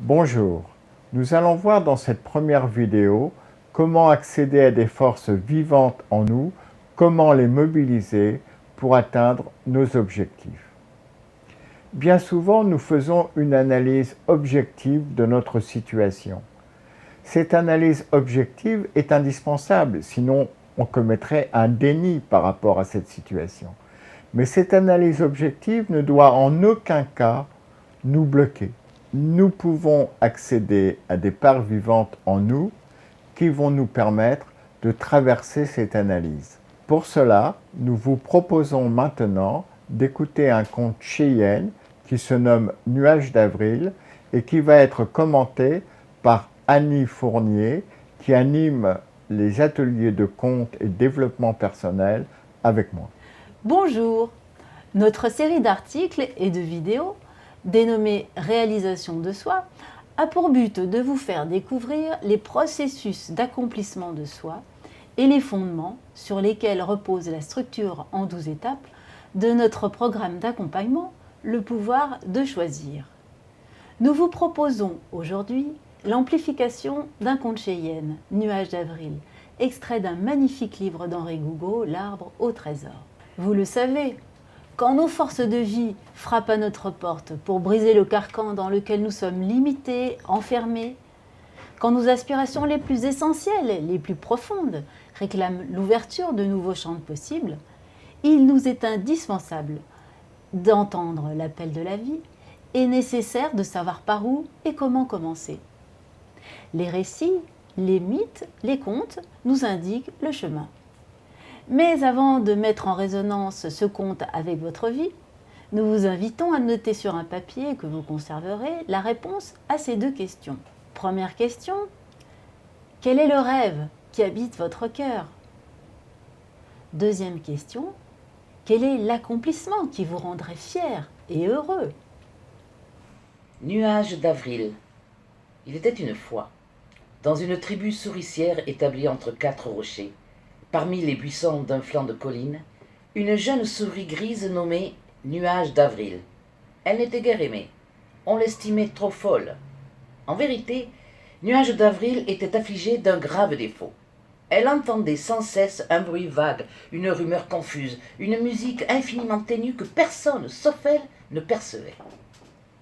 Bonjour, nous allons voir dans cette première vidéo comment accéder à des forces vivantes en nous, comment les mobiliser pour atteindre nos objectifs. Bien souvent, nous faisons une analyse objective de notre situation. Cette analyse objective est indispensable, sinon on commettrait un déni par rapport à cette situation. Mais cette analyse objective ne doit en aucun cas nous bloquer. Nous pouvons accéder à des parts vivantes en nous qui vont nous permettre de traverser cette analyse. Pour cela, nous vous proposons maintenant d'écouter un conte Cheyenne qui se nomme Nuages d'avril et qui va être commenté par Annie Fournier qui anime les ateliers de contes et développement personnel avec moi. Bonjour! Notre série d'articles et de vidéos, dénommée Réalisation de soi, a pour but de vous faire découvrir les processus d'accomplissement de soi et les fondements sur lesquels repose la structure en 12 étapes de notre programme d'accompagnement, le pouvoir de choisir. Nous vous proposons aujourd'hui l'amplification d'un conte Cheyenne, Nuages d'avril, extrait d'un magnifique livre d'Henri Gougaud, L'arbre au trésor. Vous le savez, quand nos forces de vie frappent à notre porte pour briser le carcan dans lequel nous sommes limités, enfermés, quand nos aspirations les plus essentielles, les plus profondes, réclament l'ouverture de nouveaux champs possibles, il nous est indispensable d'entendre l'appel de la vie et nécessaire de savoir par où et comment commencer. Les récits, les mythes, les contes nous indiquent le chemin. Mais avant de mettre en résonance ce conte avec votre vie, nous vous invitons à noter sur un papier que vous conserverez la réponse à ces deux questions. Première question, quel est le rêve qui habite votre cœur? Deuxième question, quel est l'accomplissement qui vous rendrait fier et heureux? Nuages d'avril. Il était une fois, dans une tribu souricière établie entre 4 rochers, parmi les buissons d'un flanc de colline, une jeune souris grise nommée Nuage d'avril. Elle n'était guère aimée. On l'estimait trop folle. En vérité, Nuage d'avril était affligée d'un grave défaut. Elle entendait sans cesse un bruit vague, une rumeur confuse, une musique infiniment ténue que personne, sauf elle, ne percevait.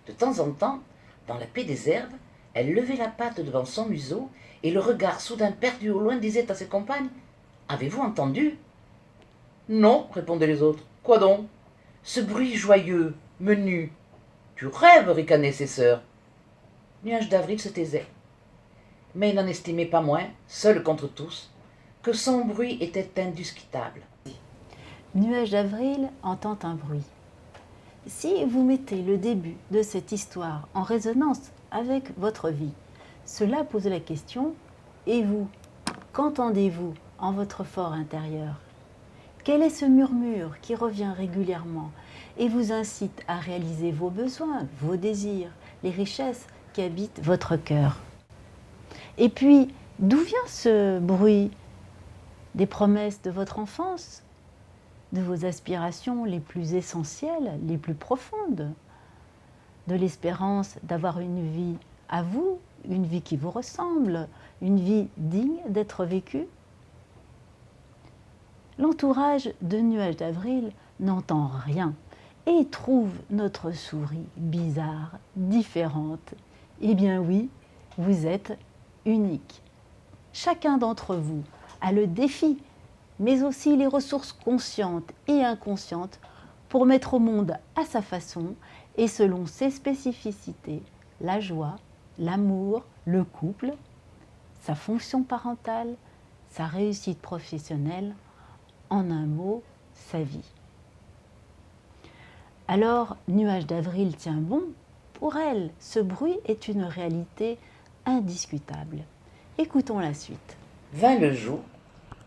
De temps en temps, dans la paix des herbes, elle levait la patte devant son museau et le regard soudain perdu au loin disait à ses compagnes « Avez-vous entendu ?» « Non, répondaient les autres. « Quoi donc ?»« Ce bruit joyeux, menu. »« Tu rêves, ricanaient ses sœurs. » Nuage d'avril se taisait. Mais il n'en estimait pas moins, seul contre tous, que son bruit était indiscutable. Nuage d'avril entend un bruit. Si vous mettez le début de cette histoire en résonance avec votre vie, cela pose la question, et vous, qu'entendez-vous en votre fort intérieur? Quel est ce murmure qui revient régulièrement et vous incite à réaliser vos besoins, vos désirs, les richesses qui habitent votre cœur? Et puis, d'où vient ce bruit? Des promesses de votre enfance? De vos aspirations les plus essentielles, les plus profondes? De l'espérance d'avoir une vie à vous, une vie qui vous ressemble, une vie digne d'être vécue? L'entourage de Nuages d'avril n'entend rien et trouve notre souris bizarre, différente. Eh bien oui, vous êtes unique. Chacun d'entre vous a le défi, mais aussi les ressources conscientes et inconscientes pour mettre au monde à sa façon et selon ses spécificités, la joie, l'amour, le couple, sa fonction parentale, sa réussite professionnelle, en un mot, sa vie. Alors, Nuage d'avril tient bon. Pour elle, ce bruit est une réalité indiscutable. Écoutons la suite. Vint le jour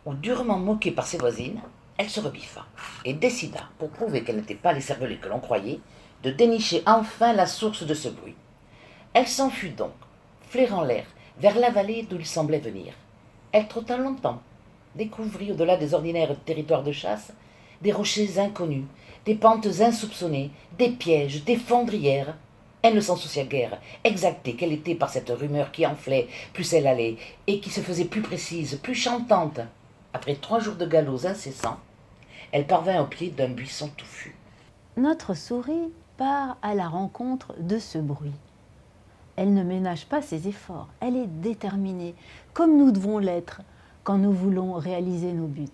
où, durement moquée par ses voisines, elle se rebiffa et décida, pour prouver qu'elle n'était pas les cervelets que l'on croyait, de dénicher enfin la source de ce bruit. Elle s'enfuit donc, flairant l'air, vers la vallée d'où il semblait venir. Elle trotta longtemps, découvrit au-delà des ordinaires territoires de chasse des rochers inconnus, des pentes insoupçonnées, des pièges, des fondrières. Elle ne s'en soucia guère, exaltée qu'elle était par cette rumeur qui enflait, plus elle allait, et qui se faisait plus précise, plus chantante. Après 3 jours de galops incessants, elle parvint au pied d'un buisson touffu. Notre souris part à la rencontre de ce bruit. Elle ne ménage pas ses efforts, elle est déterminée, comme nous devons l'être quand nous voulons réaliser nos buts.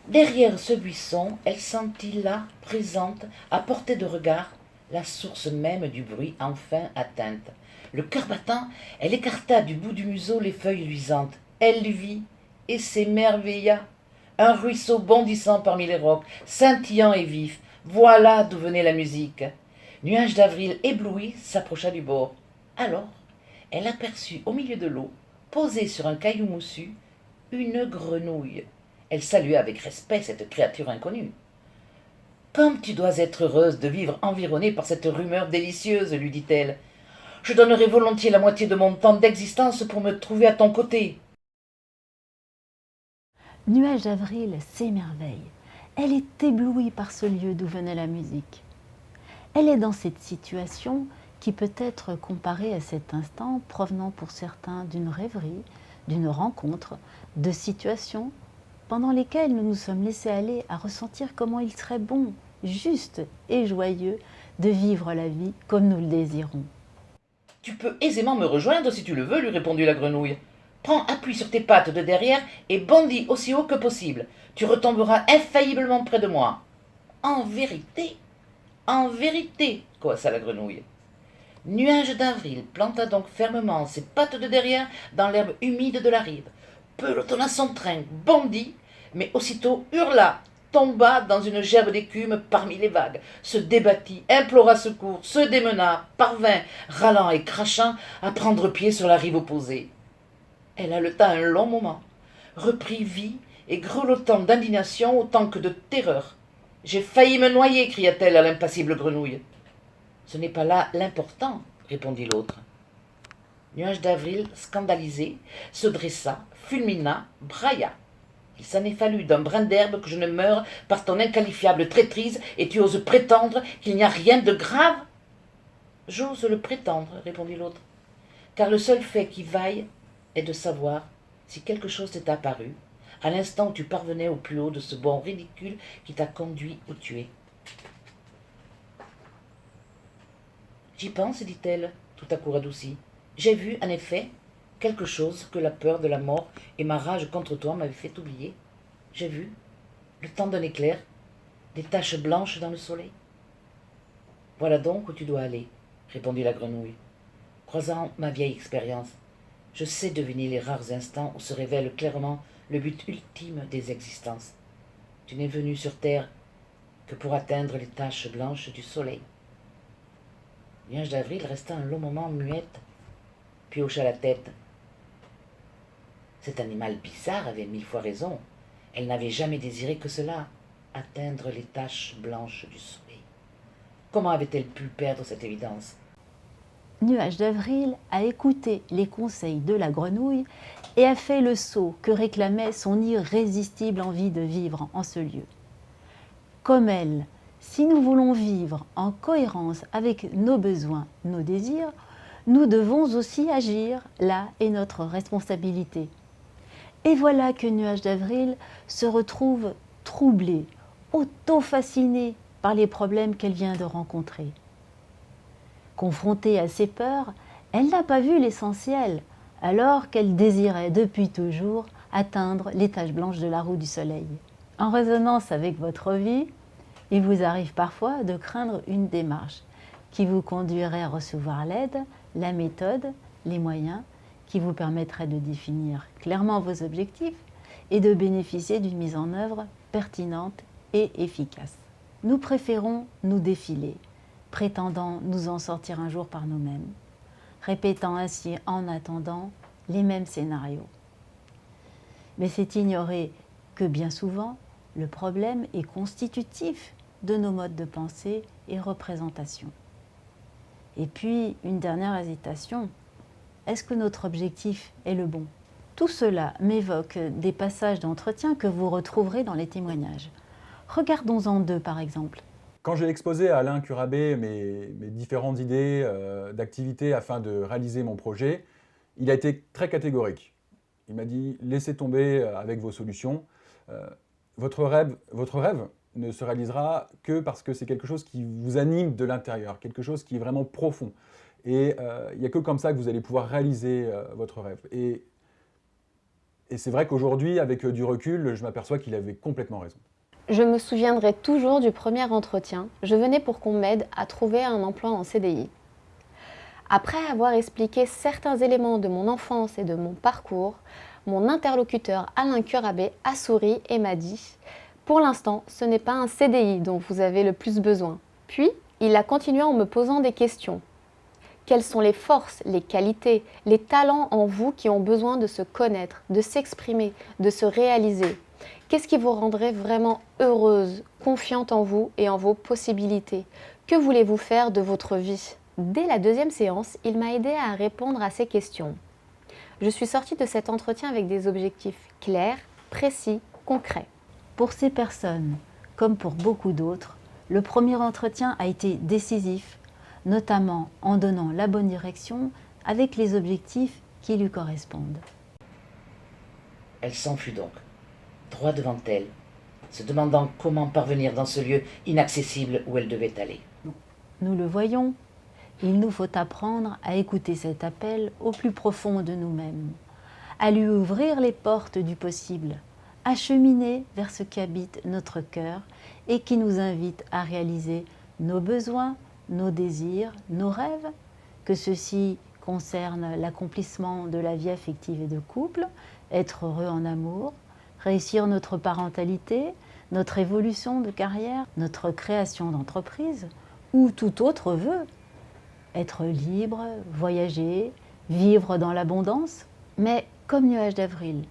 Derrière ce buisson, elle sentit là, présente, à portée de regard, la source même du bruit enfin atteinte. Le cœur battant, elle écarta du bout du museau les feuilles luisantes. Elle vit et s'émerveilla. Un ruisseau bondissant parmi les rocs, scintillant et vif. Voilà d'où venait la musique. Nuage d'avril ébloui s'approcha du bord. Alors, elle aperçut au milieu de l'eau, posée sur un caillou moussu, une grenouille. Elle salua avec respect cette créature inconnue. « Comme tu dois être heureuse de vivre environnée par cette rumeur délicieuse, lui dit-elle. Je donnerais volontiers la moitié de mon temps d'existence pour me trouver à ton côté. » Nuage d'avril s'émerveille. Elle est éblouie par ce lieu d'où venait la musique. Elle est dans cette situation qui peut être comparée à cet instant provenant pour certains d'une rêverie, d'une rencontre, de situations pendant lesquelles nous nous sommes laissés aller à ressentir comment il serait bon, juste et joyeux de vivre la vie comme nous le désirons. « Tu peux aisément me rejoindre si tu le veux, lui répondit la grenouille. Prends appui sur tes pattes de derrière et bondis aussi haut que possible. Tu retomberas infailliblement près de moi. »« En vérité, coassa la grenouille. Nuage d'avril planta donc fermement ses pattes de derrière dans l'herbe humide de la rive, pelotonna son train, bondit, mais aussitôt hurla, tomba dans une gerbe d'écume parmi les vagues, se débattit, implora secours, se démena, parvint, râlant et crachant, à prendre pied sur la rive opposée. Elle haleta un long moment, reprit vie et grelottant d'indignation autant que de terreur. « J'ai failli me noyer, cria-t-elle à l'impassible grenouille. « Ce n'est pas là l'important, répondit l'autre. Nuage d'avril, scandalisé, se dressa, fulmina, brailla. Il s'en est fallu d'un brin d'herbe que je ne meure par ton inqualifiable traîtrise, et tu oses prétendre qu'il n'y a rien de grave? J'ose le prétendre, répondit l'autre, car le seul fait qui vaille est de savoir si quelque chose t'est apparu à l'instant où tu parvenais au plus haut de ce bond ridicule qui t'a conduit où tu es. J'y pense, dit-elle, tout à coup radoucie. J'ai vu, en effet, quelque chose que la peur de la mort et ma rage contre toi m'avaient fait oublier. J'ai vu, le temps d'un éclair, des taches blanches dans le soleil. Voilà donc où tu dois aller, répondit la grenouille. Croisant ma vieille expérience, je sais deviner les rares instants où se révèle clairement le but ultime des existences. Tu n'es venu sur terre que pour atteindre les taches blanches du soleil. Nuage d'avril resta un long moment muette, puis hocha la tête. Cet animal bizarre avait 1000 fois raison. Elle n'avait jamais désiré que cela, atteindre les taches blanches du soleil. Comment avait-elle pu perdre cette évidence? Nuage d'avril a écouté les conseils de la grenouille et a fait le saut que réclamait son irrésistible envie de vivre en ce lieu. Comme elle, si nous voulons vivre en cohérence avec nos besoins, nos désirs, nous devons aussi agir, là est notre responsabilité. Et voilà que Nuage d'avril se retrouve troublée, auto-fascinée par les problèmes qu'elle vient de rencontrer. Confrontée à ses peurs, elle n'a pas vu l'essentiel, alors qu'elle désirait depuis toujours atteindre les taches blanches de la roue du soleil. En résonance avec votre vie, il vous arrive parfois de craindre une démarche qui vous conduirait à recevoir l'aide, la méthode, les moyens qui vous permettraient de définir clairement vos objectifs et de bénéficier d'une mise en œuvre pertinente et efficace. Nous préférons nous défiler, prétendant nous en sortir un jour par nous-mêmes, répétant ainsi en attendant les mêmes scénarios. Mais c'est ignorer que bien souvent, le problème est constitutif de nos modes de pensée et représentation. Et puis, une dernière hésitation, est-ce que notre objectif est le bon? Tout cela m'évoque des passages d'entretien que vous retrouverez dans les témoignages. Regardons-en deux par exemple. Quand j'ai exposé à Alain Curabé mes différentes idées d'activités afin de réaliser mon projet, il a été très catégorique. Il m'a dit « Laissez tomber avec vos solutions. Votre rêve ne se réalisera que parce que c'est quelque chose qui vous anime de l'intérieur, quelque chose qui est vraiment profond. Et il n'y a que comme ça que vous allez pouvoir réaliser votre rêve. » Et c'est vrai qu'aujourd'hui, avec du recul, je m'aperçois qu'il avait complètement raison. Je me souviendrai toujours du premier entretien. Je venais pour qu'on m'aide à trouver un emploi en CDI. Après avoir expliqué certains éléments de mon enfance et de mon parcours, mon interlocuteur Alain Curabé a souri et m'a dit « Pour l'instant, ce n'est pas un CDI dont vous avez le plus besoin. » Puis, il a continué en me posant des questions. Quelles sont les forces, les qualités, les talents en vous qui ont besoin de se connaître, de s'exprimer, de se réaliser? Qu'est-ce qui vous rendrait vraiment heureuse, confiante en vous et en vos possibilités? Que voulez-vous faire de votre vie? Dès la deuxième séance, il m'a aidé à répondre à ces questions. Je suis sortie de cet entretien avec des objectifs clairs, précis, concrets. Pour ces personnes, comme pour beaucoup d'autres, le premier entretien a été décisif, notamment en donnant la bonne direction avec les objectifs qui lui correspondent. Elle s'enfuit donc, droit devant elle, se demandant comment parvenir dans ce lieu inaccessible où elle devait aller. Nous le voyons, il nous faut apprendre à écouter cet appel au plus profond de nous-mêmes, à lui ouvrir les portes du possible, à cheminer vers ce qu'habite notre cœur et qui nous invite à réaliser nos besoins, nos désirs, nos rêves, que ceux-ci concernent l'accomplissement de la vie affective et de couple, être heureux en amour, réussir notre parentalité, notre évolution de carrière, notre création d'entreprise ou tout autre vœu. Être libre, voyager, vivre dans l'abondance. Mais comme nuage d'avril,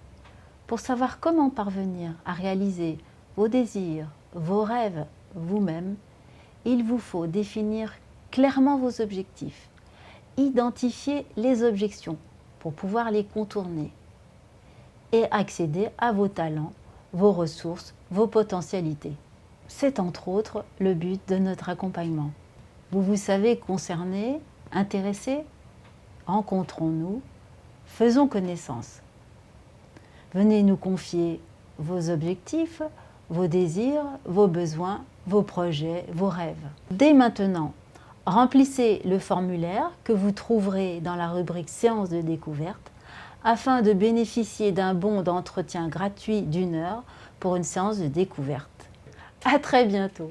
pour savoir comment parvenir à réaliser vos désirs, vos rêves, vous-même, il vous faut définir clairement vos objectifs, identifier les objections pour pouvoir les contourner et accéder à vos talents, vos ressources, vos potentialités. C'est entre autres le but de notre accompagnement. Vous vous savez concerné, intéressé? Rencontrons-nous, faisons connaissance. Venez nous confier vos objectifs, vos désirs, vos besoins, vos projets, vos rêves. Dès maintenant, remplissez le formulaire que vous trouverez dans la rubrique séance de découverte afin de bénéficier d'un bon d'entretien gratuit d'1 heure pour une séance de découverte. À très bientôt.